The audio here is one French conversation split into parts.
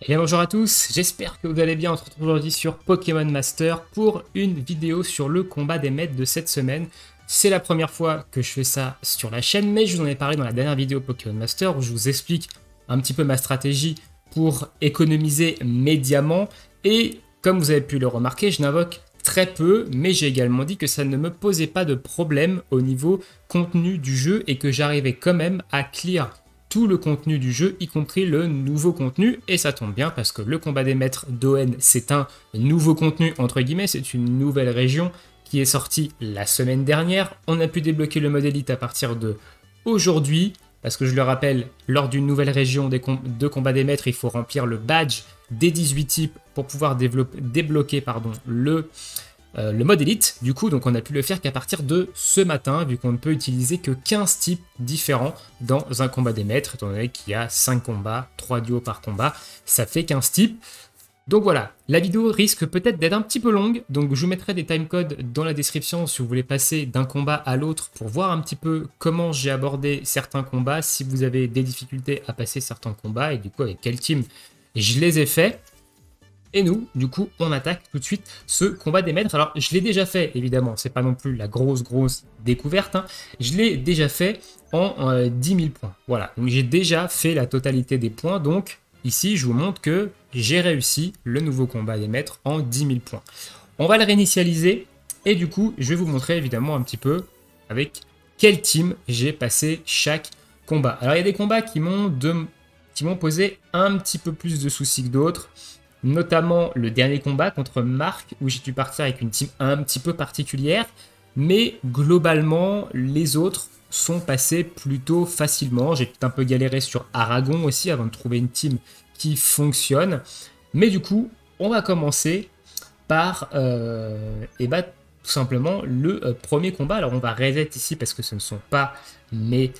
Et bien bonjour à tous, j'espère que vous allez bien. On se retrouve aujourd'hui sur Pokémon Master pour une vidéo sur le combat des maîtres de cette semaine. C'est la première fois que je fais ça sur la chaîne, mais je vous en ai parlé dans la dernière vidéo Pokémon Master où je vous explique un petit peu ma stratégie pour économiser mes diamants. Et comme vous avez pu le remarquer, je n'invoque très peu, mais j'ai également dit que ça ne me posait pas de problème au niveau contenu du jeu et que j'arrivais quand même à clear tout le contenu du jeu, y compris le nouveau contenu, et ça tombe bien parce que le combat des maîtres d'Oen, c'est un nouveau contenu, entre guillemets, c'est une nouvelle région qui est sortie la semaine dernière. On a pu débloquer le mode élite à partir de aujourd'hui, parce que je le rappelle, lors d'une nouvelle région de combat des maîtres, il faut remplir le badge des 18 types pour pouvoir débloquer le mode élite, du coup, donc on a pu le faire qu'à partir de ce matin, vu qu'on ne peut utiliser que 15 types différents dans un combat des maîtres, étant donné qu'il y a 5 combats, 3 duos par combat, ça fait 15 types. Donc voilà, la vidéo risque peut-être d'être un petit peu longue, donc je vous mettrai des timecodes dans la description si vous voulez passer d'un combat à l'autre pour voir un petit peu comment j'ai abordé certains combats, si vous avez des difficultés à passer certains combats, et du coup avec quel team je les ai faits. Et nous, du coup, on attaque tout de suite ce combat des maîtres. Alors, je l'ai déjà fait, évidemment, c'est pas non plus la grosse découverte. Hein. Je l'ai déjà fait en 10 000 points. Voilà, donc j'ai déjà fait la totalité des points. Donc, ici, je vous montre que j'ai réussi le nouveau combat des maîtres en 10 000 points. On va le réinitialiser. Et du coup, je vais vous montrer, évidemment, un petit peu avec quel team j'ai passé chaque combat. Alors, il y a des combats qui m'ont posé un petit peu plus de soucis que d'autres. Notamment le dernier combat contre Marc, où j'ai dû partir avec une team un petit peu particulière. Mais globalement, les autres sont passés plutôt facilement. J'ai un peu galéré sur Aragon aussi, avant de trouver une team qui fonctionne. Mais du coup, on va commencer par tout simplement le premier combat. Alors on va reset ici, parce que ce ne sont pas mes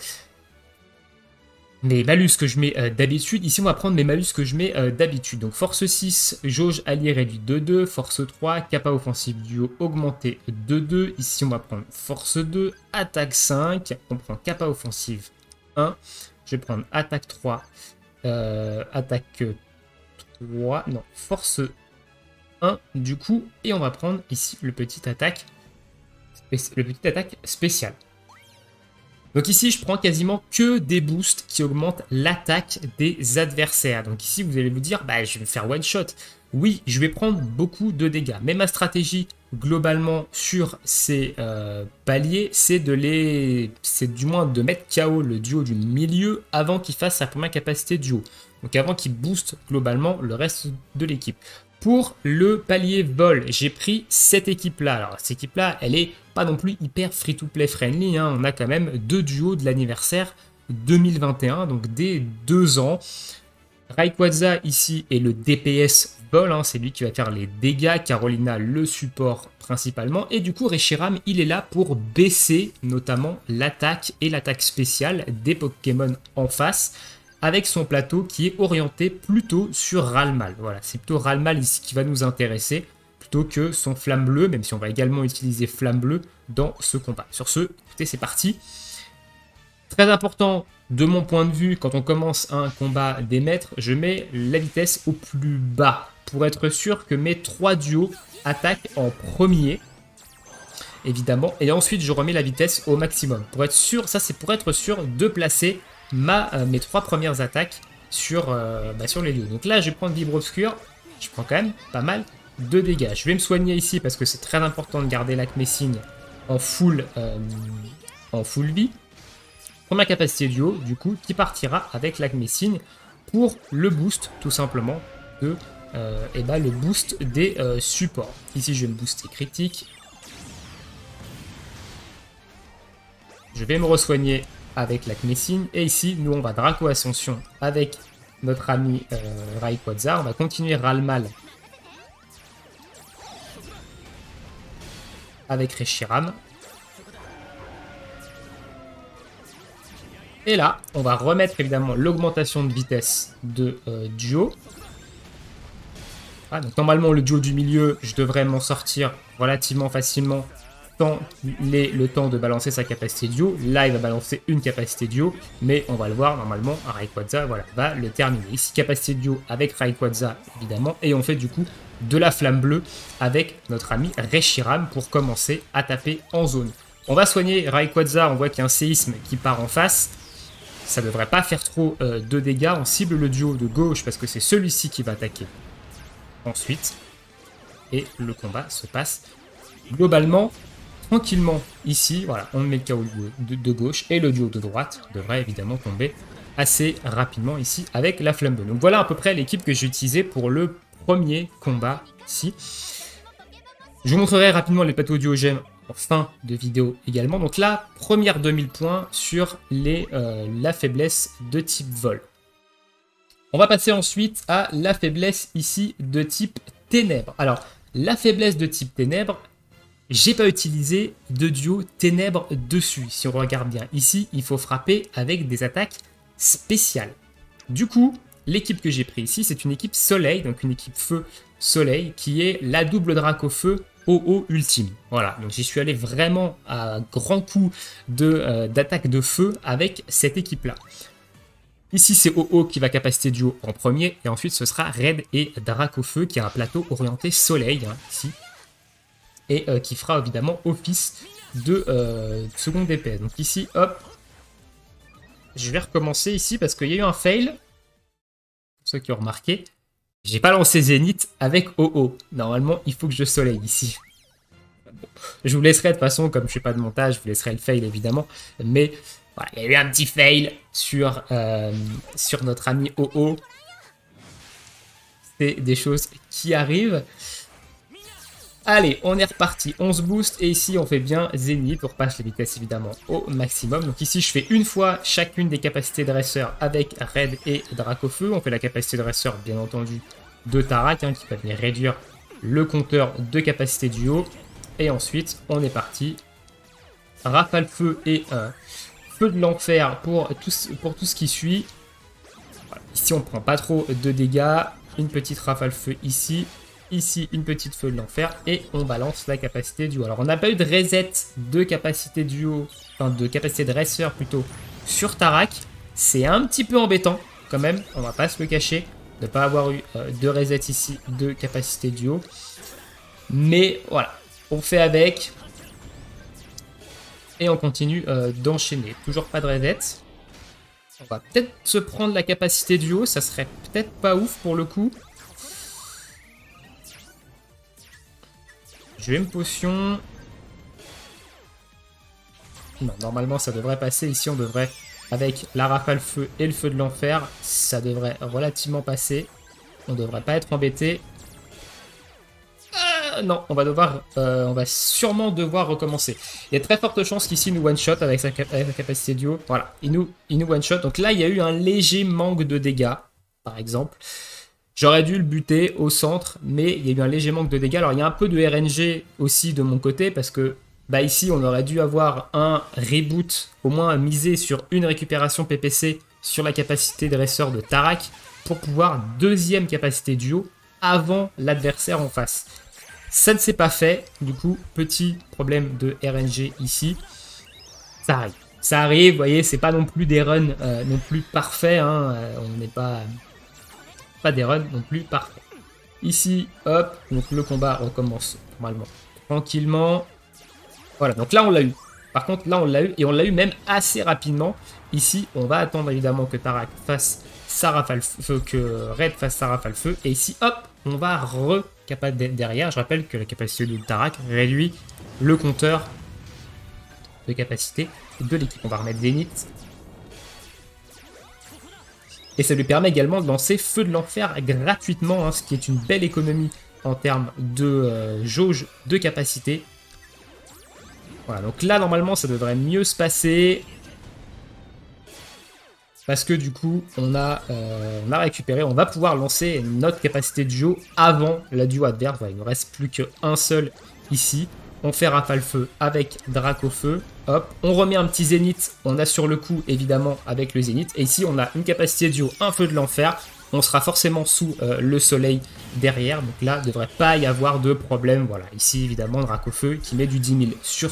malus que je mets d'habitude. Ici, on va prendre mes malus que je mets d'habitude. Donc, force 6, jauge allié réduite de 2. Force 3, capa offensive duo augmenté de 2. Ici, on va prendre force 2, attaque 5. On prend capa offensive 1. Je vais prendre attaque 3. Attaque 3. Non, force 1 du coup. Et on va prendre ici le petit attaque spécial. Donc ici, je prends quasiment que des boosts qui augmentent l'attaque des adversaires. Donc ici, vous allez vous dire, bah, je vais faire one shot. Oui, je vais prendre beaucoup de dégâts. Mais ma stratégie, globalement, sur ces paliers, c'est du moins de mettre KO le duo du milieu avant qu'il fasse sa première capacité duo. Donc avant qu'il booste globalement le reste de l'équipe. Pour le palier vol, j'ai pris cette équipe-là. Alors, cette équipe-là, elle est pas non plus hyper free-to-play friendly. Hein. On a quand même 2 duos de l'anniversaire 2021, donc des 2 ans. Rayquaza, ici, est le DPS vol. Hein. C'est lui qui va faire les dégâts. Carolina, le support principalement. Et du coup, Reshiram, il est là pour baisser notamment l'attaque et l'attaque spéciale des Pokémon en face, avec son plateau qui est orienté plutôt sur Ralmal. Voilà, c'est plutôt Ralmal ici qui va nous intéresser, plutôt que son Flamme Bleue, même si on va également utiliser Flamme Bleue dans ce combat. Sur ce, écoutez, c'est parti. Très important, de mon point de vue, quand on commence un combat des maîtres, je mets la vitesse au plus bas, pour être sûr que mes 3 duos attaquent en premier, évidemment, et ensuite je remets la vitesse au maximum. Pour être sûr, ça c'est pour être sûr de placer mes 3 premières attaques sur les lieux. Donc là, je vais prendre Vibre Obscur. Je prends quand même pas mal de dégâts. Je vais me soigner ici parce que c'est très important de garder l'Acmé Signe en full vie. Pour ma capacité duo, du coup, qui partira avec l'Acmé Signe pour le boost, tout simplement, le boost des supports. Ici, je vais me booster critique. Je vais me re-soigner avec l'Acmé Signe. Et ici, nous, on va Draco Ascension avec notre ami Rayquaza. On va continuer Ralmal avec Reshiram. Et là, on va remettre évidemment l'augmentation de vitesse de duo. Ah, donc normalement, le duo du milieu, je devrais m'en sortir relativement facilement tant qu'il ait le temps de balancer sa capacité de duo. Là, il va balancer une capacité de duo, mais on va le voir normalement, Rayquaza voilà, va le terminer. Ici, capacité de duo avec Rayquaza, évidemment, et on fait du coup de la flamme bleue avec notre ami Reshiram pour commencer à taper en zone. On va soigner Rayquaza, on voit qu'il y a un séisme qui part en face. Ça ne devrait pas faire trop de dégâts. On cible le duo de gauche parce que c'est celui-ci qui va attaquer ensuite. Et le combat se passe globalement tranquillement ici. Voilà, on met le KO de gauche et le duo de droite devrait évidemment tomber assez rapidement ici avec la flamme bleue. Donc voilà à peu près l'équipe que j'ai utilisée pour le premier combat ici. Je vous montrerai rapidement les plateaux duo-gemmes en fin de vidéo également. Donc là, première 2000 points sur la faiblesse de type vol. On va passer ensuite à la faiblesse ici de type ténèbres. Alors, la faiblesse de type ténèbres, j'ai pas utilisé de duo ténèbres dessus. Si on regarde bien ici, il faut frapper avec des attaques spéciales. Du coup, l'équipe que j'ai pris ici, c'est une équipe soleil, donc une équipe feu-soleil, qui est la double Dracaufeu OO ultime. Voilà, donc j'y suis allé vraiment à grand coup d'attaque de feu avec cette équipe-là. Ici, c'est OO qui va capacité duo en premier, et ensuite ce sera Red et Dracaufeu, qui a un plateau orienté soleil, hein, ici, et qui fera évidemment office de seconde DPS. Donc ici, hop, je vais recommencer ici parce qu'il y a eu un fail, pour ceux qui ont remarqué. J'ai pas lancé Zénith avec OO. Normalement, il faut que je soleil ici. Bon, je vous laisserai de toute façon, comme je fais pas de montage, je vous laisserai le fail évidemment. Mais voilà, il y a eu un petit fail sur notre ami OO. C'est des choses qui arrivent. Allez, on est reparti, on se booste et ici on fait bien Zénith, on repasse les vitesses évidemment au maximum. Donc ici je fais une fois chacune des capacités dresseur avec Red et Dracaufeu. On fait la capacité dresseur bien entendu de Tarak, hein, qui va venir réduire le compteur de capacité duo. Et ensuite on est parti, Rafale Feu et Feu de l'Enfer pour tout ce qui suit. Voilà. Ici on prend pas trop de dégâts, une petite Rafale Feu ici. Ici, une petite Feu de l'Enfer et on balance la capacité duo. Alors, on n'a pas eu de reset de capacité duo, enfin de capacité dresseur plutôt, sur Tarak. C'est un petit peu embêtant quand même, on va pas se le cacher, de ne pas avoir eu de reset ici de capacité duo. Mais voilà, on fait avec et on continue d'enchaîner. Toujours pas de reset. On va peut-être se prendre la capacité duo, ça serait peut-être pas ouf pour le coup. Je vais me potion. Non, normalement ça devrait passer. Ici on devrait, avec la Rafale Feu et le Feu de l'Enfer, ça devrait relativement passer. On devrait pas être embêté. Non, on va sûrement devoir recommencer. Il y a de très fortes chances qu'ici nous one-shot avec sa capacité duo. Voilà, il nous one-shot. Donc là il y a eu un léger manque de dégâts, par exemple. J'aurais dû le buter au centre, mais il y a eu un léger manque de dégâts. Alors, il y a un peu de RNG aussi de mon côté, parce que bah, ici, on aurait dû avoir un reboot, au moins miser sur une récupération PPC sur la capacité dresseur de Tarak, pour pouvoir deuxième capacité duo avant l'adversaire en face. Ça ne s'est pas fait, du coup, petit problème de RNG ici. Ça arrive. Ça arrive, vous voyez, c'est pas non plus des runs non plus parfaits, hein, on n'est pas des runs non plus parfaits. Ici, hop, donc le combat recommence normalement tranquillement. Voilà, donc là on l'a eu. Par contre, là on l'a eu, et on l'a eu même assez rapidement. Ici, on va attendre évidemment que Tarak fasse sa Rafale Feu, que Red fasse sa Rafale Feu. Et ici, hop, on va recapable derrière. Je rappelle que la capacité de Tarak réduit le compteur de capacité de l'équipe. On va remettre Zénith. Et ça lui permet également de lancer Feu de l'Enfer gratuitement, hein, ce qui est une belle économie en termes de jauge de capacité. Voilà, donc là, normalement, ça devrait mieux se passer. Parce que du coup, on a récupéré, on va pouvoir lancer notre capacité de duo avant la duo adverse. Voilà, il ne nous reste plus qu'un seul ici. On fait Rafale Feu avec Dracaufeu. Hop, on remet un petit Zénith. On a sur le coup, évidemment, avec le Zénith. Et ici, on a une capacité duo, un Feu de l'Enfer. on sera forcément sous le soleil derrière. Donc là, il ne devrait pas y avoir de problème. Voilà, ici, évidemment, Dracofeu qui met du 10 000 sur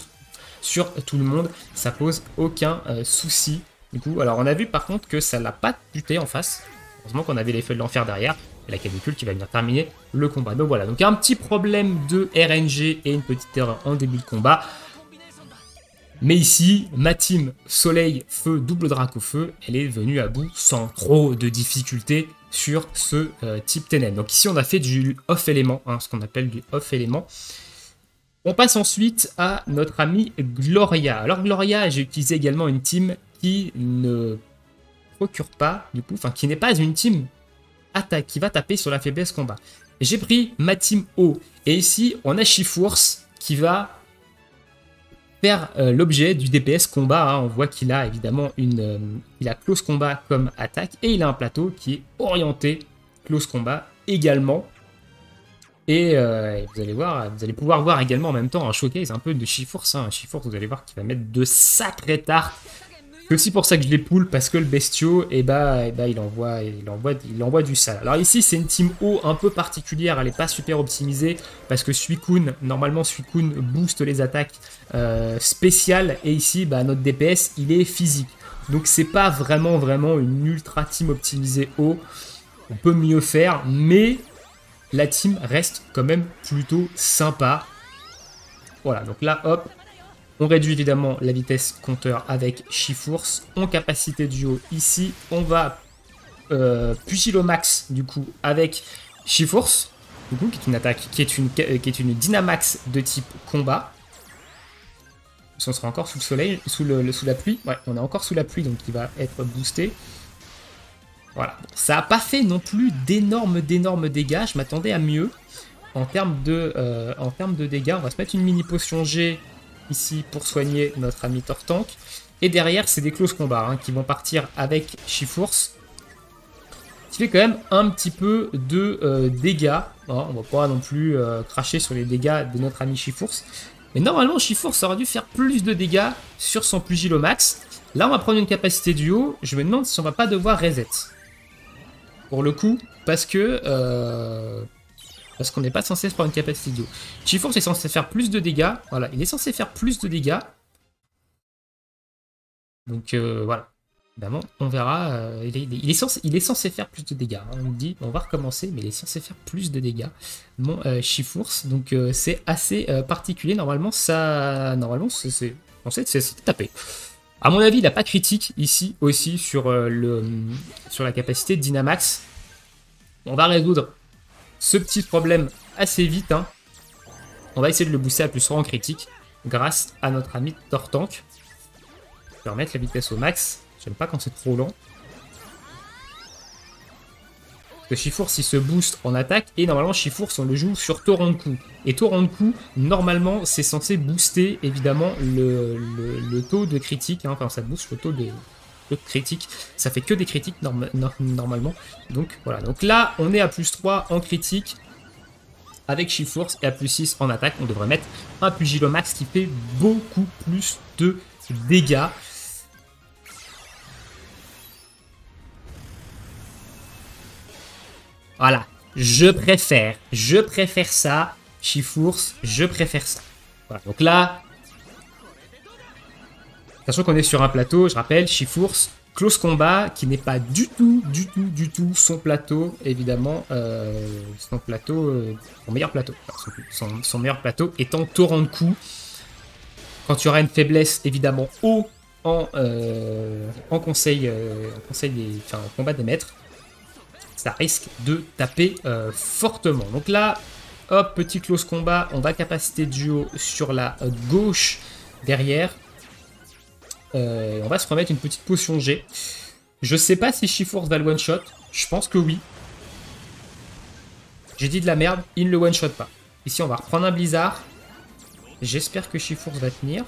tout le monde. Ça pose aucun souci. Du coup, alors on a vu par contre que ça l'a pas buté en face. Heureusement qu'on avait les feux de l'enfer derrière. Et la canicule qui va venir terminer le combat. Donc voilà, donc un petit problème de RNG et une petite erreur en début de combat. Mais ici, ma team Soleil, Feu, double Dracofeu, elle est venue à bout sans trop de difficultés sur ce type Ténèbres. Donc ici, on a fait du off-élément, ce qu'on appelle du off-élément. On passe ensuite à notre ami Gloria. Alors Gloria, j'ai utilisé également une team qui ne procure pas, du coup, enfin qui n'est pas une team attaque, qui va taper sur la faiblesse combat. J'ai pris ma team O. Et ici, on a Shifours qui va faire l'objet du DPS combat. On voit qu'il a évidemment il a close combat comme attaque et il a un plateau qui est orienté close combat également. Et vous allez voir, vous allez pouvoir voir également en même temps un showcase un peu de Shifours. Un Shifours, vous allez voir qu'il va mettre de sacrées tartes. C'est aussi pour ça que je les poule, parce que le bestiau, il envoie du sale. Alors ici, c'est une team O un peu particulière, elle n'est pas super optimisée, parce que Suicune, normalement Suicune booste les attaques spéciales, et ici, notre DPS, il est physique. Donc c'est pas vraiment une ultra team optimisée O. On peut mieux faire, mais la team reste quand même plutôt sympa. Voilà, donc là, hop. On réduit évidemment la vitesse compteur avec Shifours. En capacité duo ici, on va Pugilomax du coup avec Shifours, du coup, qui est une attaque, qui est une Dynamax de type combat. On sera encore sous le soleil, sous la pluie. Ouais, on est encore sous la pluie, donc il va être boosté. Voilà. Ça n'a pas fait non plus d'énormes dégâts. Je m'attendais à mieux. En termes de dégâts, on va se mettre une mini potion G ici pour soigner notre ami Tortank. Et derrière, c'est des close combats qui vont partir avec Shifours. Qui fait quand même un petit peu de dégâts. On va pas non plus cracher sur les dégâts de notre ami Shifours. Mais normalement, Shifours aurait dû faire plus de dégâts sur son Pugilomax. Là, on va prendre une capacité duo. Je me demande si on va pas devoir reset. Pour le coup, parce que... parce qu'on n'est pas censé se prendre une capacité duo. Shifours est censé faire plus de dégâts. Voilà, il est censé faire plus de dégâts. Donc voilà. Évidemment, on verra. Il est censé faire plus de dégâts. On me dit, on va recommencer, mais il est censé faire plus de dégâts. Mon Shifours. Donc c'est assez particulier. Normalement, c'est tapé. À mon avis, il n'a pas critique ici aussi sur la capacité de Dynamax. On va résoudre ce petit problème assez vite. On va essayer de le booster à plus 3 en critique grâce à notre ami Tortank. Je vais remettre la vitesse au max. J'aime pas quand c'est trop lent. Parce que Shifours, il se booste en attaque. Et normalement, Shifours, on le joue sur torrent de coups. Et torrent de coups, normalement, c'est censé booster évidemment le taux de critique. Enfin, ça booste le taux de critique. Ça fait que des critiques normalement. Donc voilà. Donc là, on est à plus 3 en critique avec Shifours et à plus 6 en attaque. On devrait mettre un Pugilomax qui fait beaucoup plus de dégâts. Voilà. Je préfère ça. Shifours, je préfère ça. Voilà. Donc là, sachant qu'on est sur un plateau, je rappelle, Shifours, close combat, qui n'est pas du tout son plateau, évidemment, son meilleur plateau. Son meilleur plateau étant torrent de coups. Quand tu auras une faiblesse, évidemment, haut en combat des maîtres, ça risque de taper fortement. Donc là, hop, petit close combat, on va capacité duo sur la gauche derrière. On va se remettre une petite potion G. Je sais pas si Shifours va le one-shot. Je pense que oui. J'ai dit de la merde, il ne le one-shot pas. Ici, on va reprendre un blizzard. J'espère que Shifours va tenir.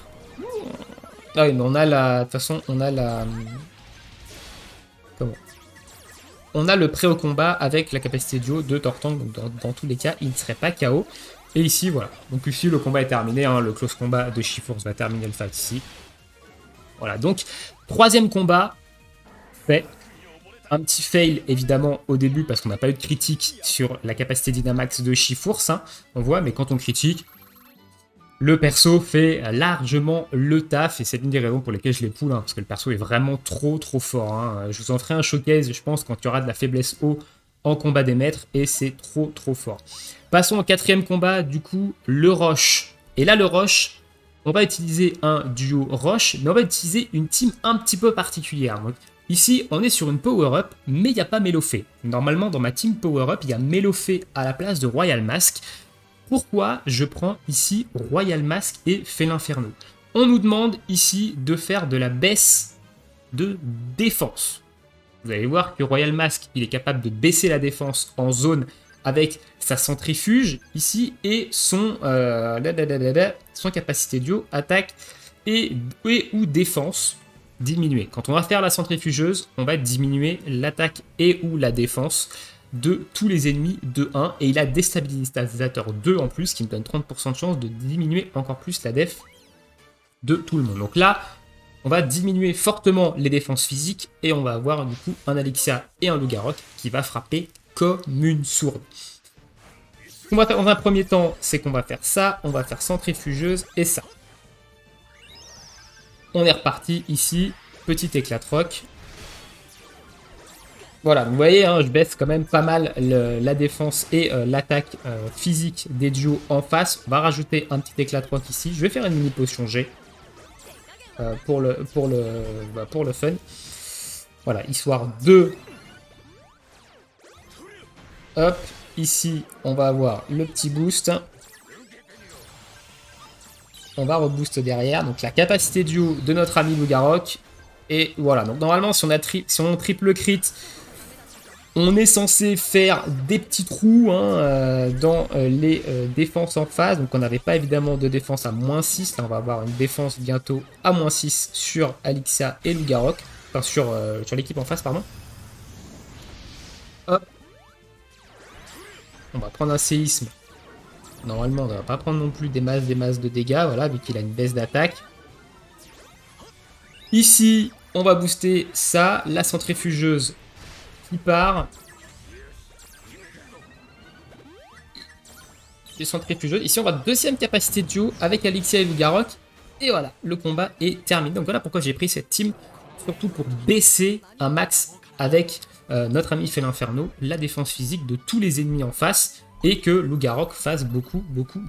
Ah oui, mais on a la... De toute façon, on a la... Comment ? On a le pré au combat avec la capacité duo de Tortank. Donc dans tous les cas, il ne serait pas KO. Et ici, voilà. Donc ici, le combat est terminé. Le close combat de Shifours va terminer le fight ici. Voilà, donc, troisième combat fait. Un petit fail évidemment au début parce qu'on n'a pas eu de critique sur la capacité Dynamax de Shiforce, hein, on voit, mais quand on critique, le perso fait largement le taf et c'est l'une des raisons pour lesquelles je les poule, hein, parce que le perso est vraiment trop fort. Hein. Je vous en ferai un showcase, je pense, quand il y aura de la faiblesse haut en combat des maîtres et c'est trop fort. Passons au 4e combat, du coup, le Roche. Et là, le Roche, on va utiliser un duo Roche, mais on va utiliser une team un petit peu particulière. Donc, ici, on est sur une power-up, mais il n'y a pas Melofé. Normalement, dans ma team power-up, il y a Melofé à la place de Royal Mask. Pourquoi je prends ici Royal Mask et Fél'Inferno? On nous demande ici de faire de la baisse de défense. Vous allez voir que Royal Mask, il est capable de baisser la défense en zone avec sa centrifuge ici et son capacité duo, attaque et ou défense diminuée. Quand on va faire la centrifugeuse, on va diminuer l'attaque et ou la défense de tous les ennemis de 1 et il a déstabilisateur 2 en plus qui me donne 30% de chance de diminuer encore plus la def de tout le monde. Donc là, on va diminuer fortement les défenses physiques et on va avoir du coup un Alixia et un Lougarok qui va frapper comme une sourde. Ce qu'on va faire dans un premier temps, c'est qu'on va faire ça, on va faire centrifugeuse et ça. On est reparti ici, petit éclat de roc. Voilà, vous voyez, hein, je baisse quand même pas mal la défense et l'attaque physique des duos en face. On va rajouter un petit éclat de roc ici. Je vais faire une mini potion G pour le fun. Voilà, histoire de... Hop, ici, on va avoir le petit boost. On va reboost derrière. Donc la capacité duo de notre ami Lougarok. Et voilà, donc normalement, si on triple crit... On est censé faire des petits trous hein, dans les défenses en face. Donc on n'avait pas évidemment de défense à -6. Là on va avoir une défense bientôt à -6 sur Alixia et Lougarok. Enfin sur l'équipe en face, pardon. Hop. On va prendre un séisme. Normalement on ne va pas prendre non plus des masses de dégâts. Voilà, vu qu'il a une baisse d'attaque. Ici on va booster ça. La centrifugeuse qui part. Les centrifugeuses. Ici, on va deuxième capacité de duo avec Alixia et Lougarok. Et voilà, le combat est terminé. Donc voilà pourquoi j'ai pris cette team. Surtout pour baisser un max avec notre ami Fél'Inferno, la défense physique de tous les ennemis en face. Et que Lougarok fasse beaucoup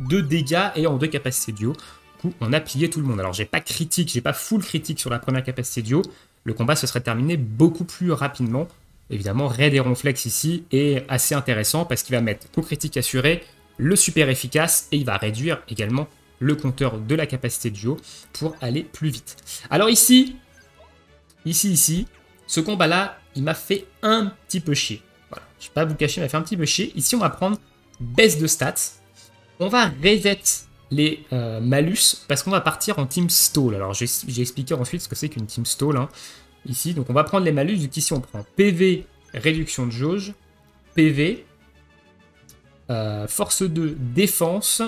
de dégâts et en deux capacités duo. Du coup, on a plié tout le monde. Alors, j'ai pas critique, j'ai pas full critique sur la première capacité duo. Le combat se serait terminé beaucoup plus rapidement. Évidemment, Raid et Ronflex ici est assez intéressant parce qu'il va mettre coup critique assuré, le super efficace et il va réduire également le compteur de la capacité de duo pour aller plus vite. Alors ici, ce combat-là, il m'a fait un petit peu chier. Voilà, je ne vais pas vous cacher, il m'a fait un petit peu chier. Ici, on va prendre baisse de stats. On va reset les malus parce qu'on va partir en team stall. Alors, j'ai expliqué ensuite ce que c'est qu'une team stall, hein. Ici, donc on va prendre les malus, donc ici on prend PV, réduction de jauge, PV, force 2, défense,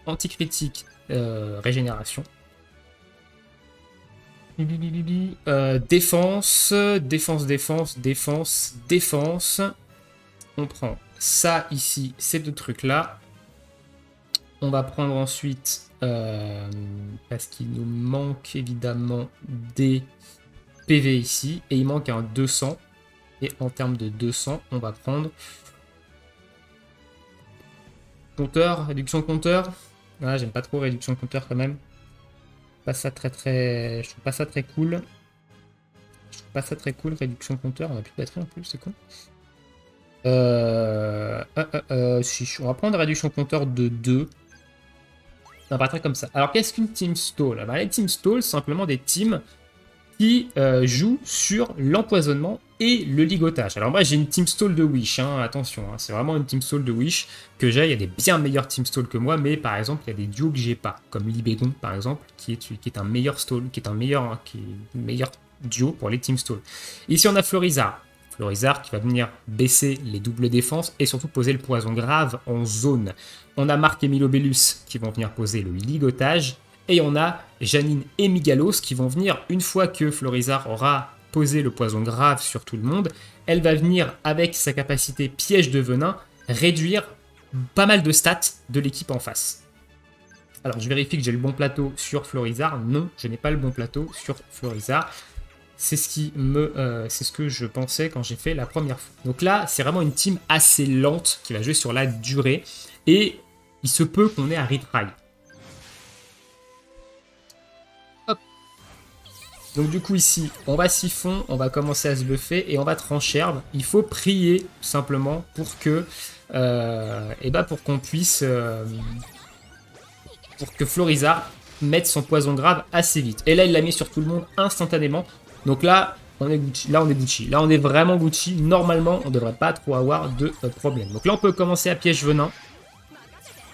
anticritique, régénération. Défense. On prend ça ici, ces deux trucs-là. On va prendre ensuite, parce qu'il nous manque évidemment des... PV ici, et il manque un 200, et en termes de 200, on va prendre compteur, réduction compteur. Ah, j'aime pas trop réduction compteur quand même. Pas ça je trouve pas ça très cool. Réduction compteur, on a plus de batterie en plus, c'est con. Si, on va prendre réduction compteur de 2. Ça va comme ça. Alors qu'est-ce qu'une team stall? Alors, les team stall, c'est simplement des teams qui joue sur l'empoisonnement et le ligotage. Alors moi j'ai une team stall de Wish, hein, attention, hein, c'est vraiment une team stall de Wish que j'ai. Il y a des bien meilleurs team stall que moi, mais par exemple il y a des duos que j'ai pas, comme Libégon par exemple, qui est un meilleur stall, qui est un meilleur duo pour les team stall. Ici on a Florizard qui va venir baisser les doubles défenses et surtout poser le poison grave en zone. On a Marc et Milobellus qui vont venir poser le ligotage. Et on a Janine et Migalos qui vont venir, une fois que Florizard aura poser le poison grave sur tout le monde, elle va venir avec sa capacité piège de venin réduire pas mal de stats de l'équipe en face. Alors je vérifie que j'ai le bon plateau sur Florizard. Non, je n'ai pas le bon plateau sur Florizard. C'est ce que je pensais quand j'ai fait la première fois. Donc là, c'est vraiment une team assez lente qui va jouer sur la durée. Et il se peut qu'on ait un retry. Hop. Donc du coup ici, on va siphon, on va commencer à se buffer et on va trancherbe. Il faut prier simplement pour que, pour qu'on puisse, pour que Florizard mette son poison grave assez vite. Et là, il l'a mis sur tout le monde instantanément. Donc là, on est Gucci. Là, on est Gucci. Là, on est vraiment Gucci. Normalement, on ne devrait pas trop avoir de problème. Donc là, on peut commencer à piège venin.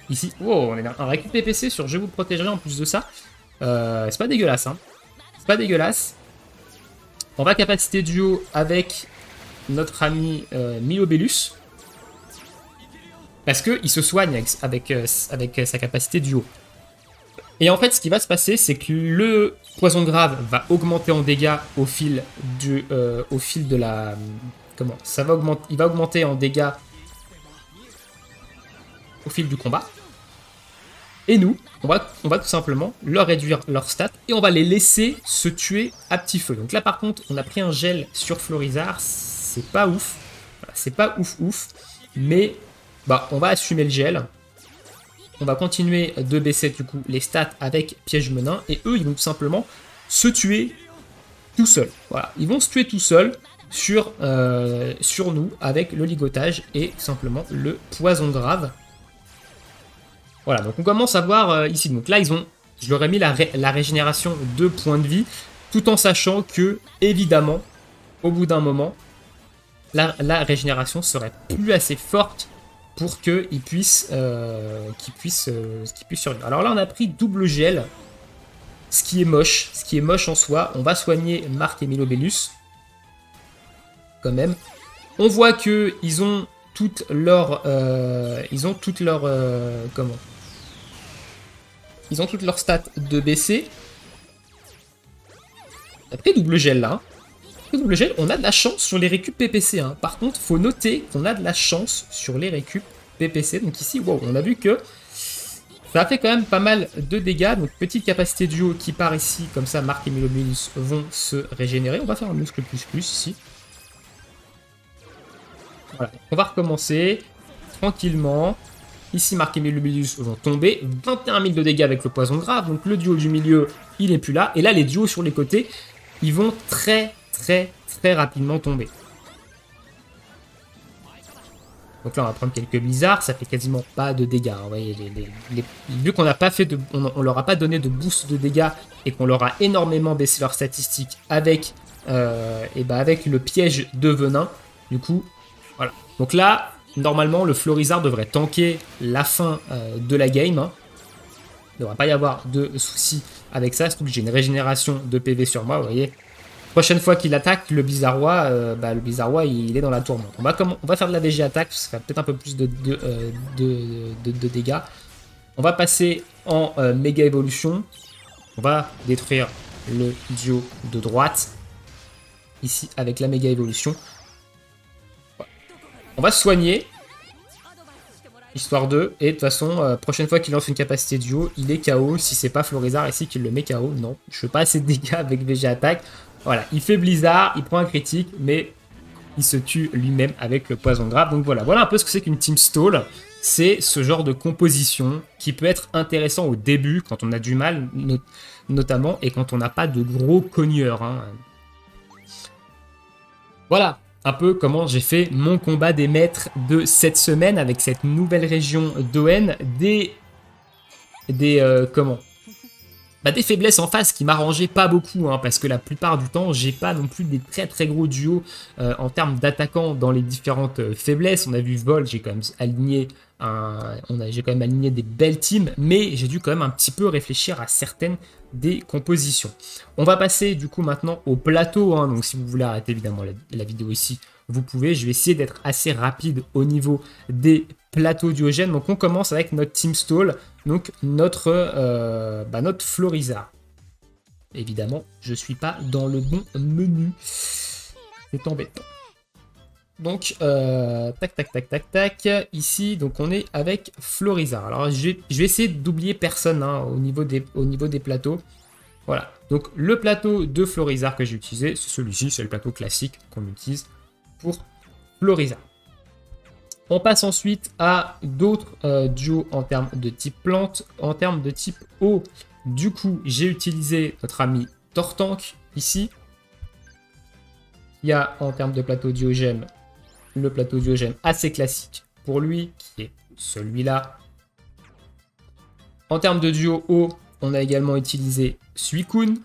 Ici, oh, on a un récup PPC sur Je vous protégerai en plus de ça. C'est pas dégueulasse, hein. C'est pas dégueulasse. On va capacité duo avec notre ami Milobellus. Parce qu'il se soigne avec sa capacité duo. Et en fait, ce qui va se passer, c'est que le poison grave va augmenter en dégâts au fil de la... Comment? Ça va augmenter, il va augmenter en dégâts au fil du combat. Et nous, on va tout simplement leur réduire leur stats et on va les laisser se tuer à petit feu. Donc là, par contre, on a pris un gel sur Florizard. C'est pas ouf. Voilà, c'est pas ouf. Mais bah, on va assumer le gel. On va continuer de baisser du coup les stats avec piège menin. Et eux, ils vont tout simplement se tuer tout seuls. Voilà, ils vont se tuer tout seuls sur nous avec le ligotage et tout simplement le poison grave. Voilà, donc on commence à voir ici. Donc là, je leur ai mis la régénération de points de vie, tout en sachant que, évidemment, au bout d'un moment, la régénération serait plus assez forte pour qu'ils puissent survivre. Alors là, on a pris double gel, ce qui est moche en soi. On va soigner Marc et Milobellus, quand même. On voit que ils ont toutes leurs stats de BC. Après double gel là. Après double gel, on a de la chance sur les récup PPC. Hein. Par contre, faut noter qu'on a de la chance sur les récup PPC. Donc ici, wow, on a vu que ça a fait quand même pas mal de dégâts. Donc petite capacité duo qui part ici. Comme ça, Marc et Milobellus vont se régénérer. On va faire un muscle plus ici. Voilà. On va recommencer tranquillement. Ici, Marc et Milobellus vont tomber. 21 000 de dégâts avec le poison grave. Donc le duo du milieu, il n'est plus là. Et là, les duos sur les côtés, ils vont très rapidement tomber. Donc là, on va prendre quelques blizzards. Ça fait quasiment pas de dégâts. Vous voyez, vu qu'on n'a pas fait on leur a pas donné de boost de dégâts et qu'on leur a énormément baissé leurs statistiques avec le piège de venin. Du coup, voilà. Donc là, normalement, le Florizard devrait tanker la fin de la game. Hein. Il ne devrait pas y avoir de soucis avec ça. Surtout que j'ai une régénération de PV sur moi, vous voyez. Prochaine fois qu'il attaque, le Bizarrois, il est dans la tourmente. On va faire de la VG attaque, ça fait peut-être un peu plus de dégâts. On va passer en méga évolution. On va détruire le duo de droite. Ici, avec la méga évolution. On va se soigner. Histoire 2. Et de toute façon, prochaine fois qu'il lance une capacité duo, il est KO. Si c'est pas Florizard ici qui le met KO, non. Je fais pas assez de dégâts avec VG attaque. Voilà, il fait blizzard, il prend un critique, mais il se tue lui-même avec le poison grave. Donc voilà un peu ce que c'est qu'une team stall. C'est ce genre de composition qui peut être intéressant au début, quand on a du mal, notamment, et quand on n'a pas de gros cogneurs. Hein. Voilà un peu comment j'ai fait mon combat des maîtres de cette semaine avec cette nouvelle région d'ON, des faiblesses en face qui m'arrangeaient pas beaucoup, hein, parce que la plupart du temps, j'ai pas non plus des très gros duos en termes d'attaquants dans les différentes faiblesses. On a vu Vol, j'ai quand même aligné des belles teams, mais j'ai dû quand même un petit peu réfléchir à certaines des compositions. On va passer du coup maintenant au plateau, hein, donc si vous voulez arrêter évidemment la vidéo ici, vous pouvez. Je vais essayer d'être assez rapide au niveau des plateaux diogènes. Donc on commence avec notre team stall, donc notre Florizard. Évidemment, je suis pas dans le bon menu. C'est embêtant. Donc, tac, tac, tac, tac, tac. Ici, donc on est avec Florizard. Alors, je vais essayer d'oublier personne hein, au niveau des plateaux. Voilà. Donc, le plateau de Florizard que j'ai utilisé, c'est celui-ci. C'est le plateau classique qu'on utilise pour Florizard. On passe ensuite à d'autres duos en termes de type plante. En termes de type eau, du coup, j'ai utilisé notre ami Tortank ici. Il y a en termes de plateau Diogème, le plateau Diogème assez classique pour lui, qui est celui-là. En termes de duo eau, on a également utilisé Suicune.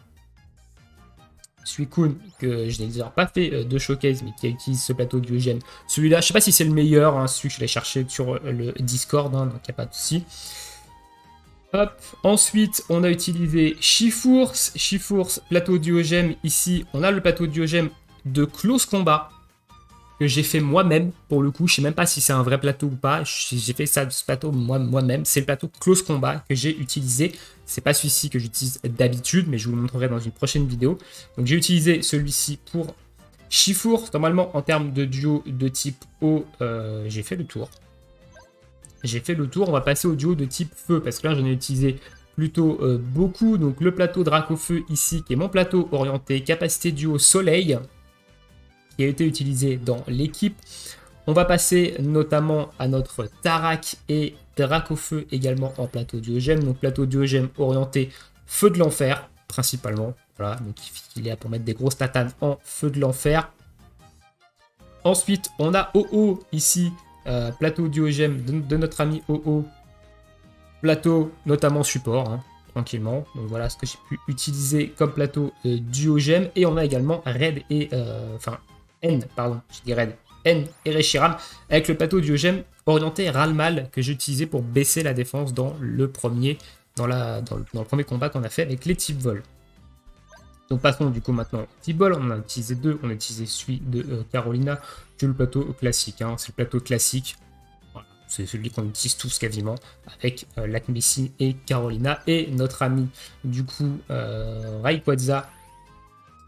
Suicune, que je n'ai d'ailleurs pas fait de showcase, mais qui utilise ce plateau Diogème. Celui-là, je ne sais pas si c'est le meilleur, hein, celui que je l'ai cherché sur le Discord, hein, donc il n'y a pas de souci. Hop. Ensuite, on a utilisé Shifourse. Shifourse, plateau Diogème. Ici, on a le plateau Diogème de Close Combat, que j'ai fait moi-même, pour le coup. Je ne sais même pas si c'est un vrai plateau ou pas. J'ai fait ça, ce plateau moi-même. C'est le plateau Close Combat que j'ai utilisé. C'est pas celui-ci que j'utilise d'habitude, mais je vous le montrerai dans une prochaine vidéo. Donc j'ai utilisé celui-ci pour Shifourse. Normalement, en termes de duo de type eau, j'ai fait le tour. J'ai fait le tour. On va passer au duo de type feu, parce que là, j'en ai utilisé plutôt beaucoup. Donc le plateau Dracofeu ici, qui est mon plateau orienté capacité duo soleil, qui a été utilisé dans l'équipe. On va passer notamment à notre Tarak et Dracofeu également en plateau Diogème. Donc plateau Diogème orienté feu de l'enfer principalement. Voilà, donc il est là pour mettre des grosses tatanes en feu de l'enfer. Ensuite, on a OO ici, plateau Diogème de notre ami OO. Plateau notamment support, hein, tranquillement. Donc voilà ce que j'ai pu utiliser comme plateau Diogème. Et on a également Red et... N, pardon, je dis Red, N et Reshiram, avec le plateau Diogème orienté Ralmal que j'ai utilisé pour baisser la défense dans le premier, dans le premier combat qu'on a fait avec les types vol. Donc passons du coup maintenant au type vol. On en a utilisé deux, on a utilisé celui de Carolina, qui est le plateau classique, hein, c'est le plateau classique. Voilà, c'est celui qu'on utilise tous quasiment, avec Lakmessi et Carolina, et notre ami du coup Rayquaza,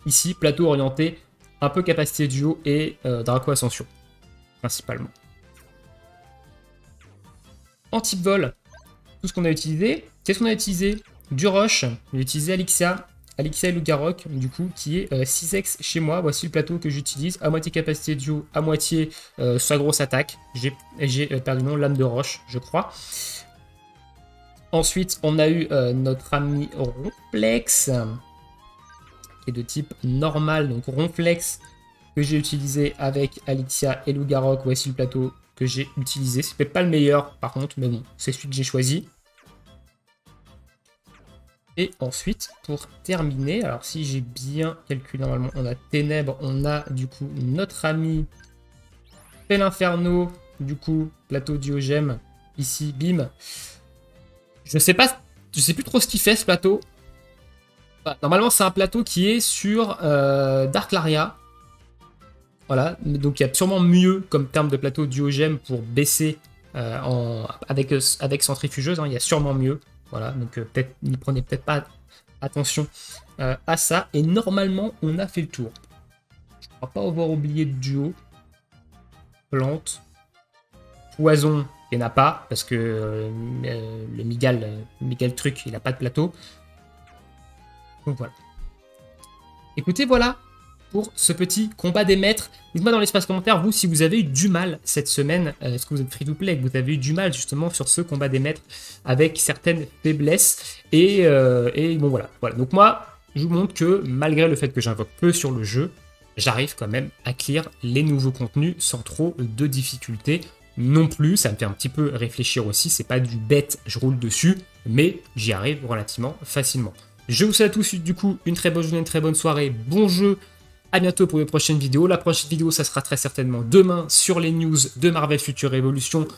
ici, plateau orienté un peu capacité duo et Draco Ascension, principalement. En type vol, tout ce qu'on a utilisé, qu'est-ce qu'on a utilisé? Du Rush, j'ai utilisé Alixia et Lugarok, du coup, qui est 6x chez moi. Voici le plateau que j'utilise, à moitié capacité duo, à moitié sa grosse attaque. J'ai perdu mon lame de roche, je crois. Ensuite, on a eu notre ami Ronflex, qui est de type normal, donc Ronflex, que j'ai utilisé avec Alixia et Lugarok. Voici le plateau que j'ai utilisé. C'est peut-être pas le meilleur par contre, mais bon, c'est celui que j'ai choisi. Et ensuite, pour terminer, alors si j'ai bien calculé, normalement on a Ténèbres, on a du coup notre ami Pelinferno, du coup plateau Diogème, ici, bim. Je sais plus trop ce qu'il fait ce plateau. Normalement, c'est un plateau qui est sur Dark Laria. Voilà, donc il y a sûrement mieux comme terme de plateau Diogème pour baisser avec centrifugeuse. Hein, il y a sûrement mieux. Voilà, donc peut-être n'y prenez peut-être pas attention à ça. Et normalement, on a fait le tour. Je ne crois pas avoir oublié de duo. Plante. Poison, il n'y en a pas, parce que le Migal truc, il n'a pas de plateau. Donc voilà. Écoutez, voilà pour ce petit combat des maîtres. Dites-moi dans l'espace commentaire, vous, si vous avez eu du mal cette semaine, est-ce que vous êtes free-to-play et que vous avez eu du mal justement sur ce combat des maîtres avec certaines faiblesses. Et bon, voilà. Donc moi, je vous montre que malgré le fait que j'invoque peu sur le jeu, j'arrive quand même à clear les nouveaux contenus sans trop de difficultés non plus. Ça me fait un petit peu réfléchir aussi. C'est pas du bête, je roule dessus, mais j'y arrive relativement facilement. Je vous souhaite à tous du coup une très bonne journée, une très bonne soirée, bon jeu, à bientôt pour une prochaine vidéo. La prochaine vidéo, ça sera très certainement demain sur les news de Marvel Future Revolution,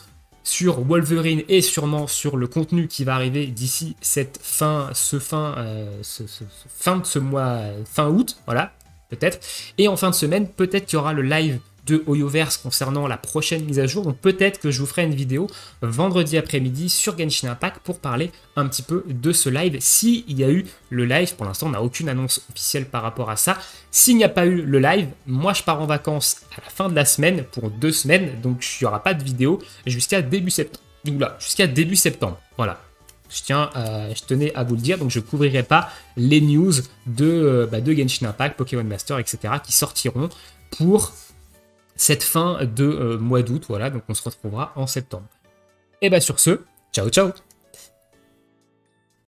sur Wolverine et sûrement sur le contenu qui va arriver d'ici cette fin de ce mois, fin août, voilà, peut-être. Et en fin de semaine, peut-être qu'il y aura le live de Hoyoverse concernant la prochaine mise à jour. Donc peut-être que je vous ferai une vidéo vendredi après-midi sur Genshin Impact pour parler un petit peu de ce live. S'il y a eu le live, pour l'instant on n'a aucune annonce officielle par rapport à ça. S'il n'y a pas eu le live, moi je pars en vacances à la fin de la semaine pour 2 semaines, donc il n'y aura pas de vidéo jusqu'à début septembre. Donc là, jusqu'à début septembre, voilà. Je tenais à vous le dire, donc je ne couvrirai pas les news de Genshin Impact, Pokémon Master, etc. qui sortiront pour cette fin de mois d'août, voilà, donc on se retrouvera en septembre. Et bah sur ce, ciao ciao!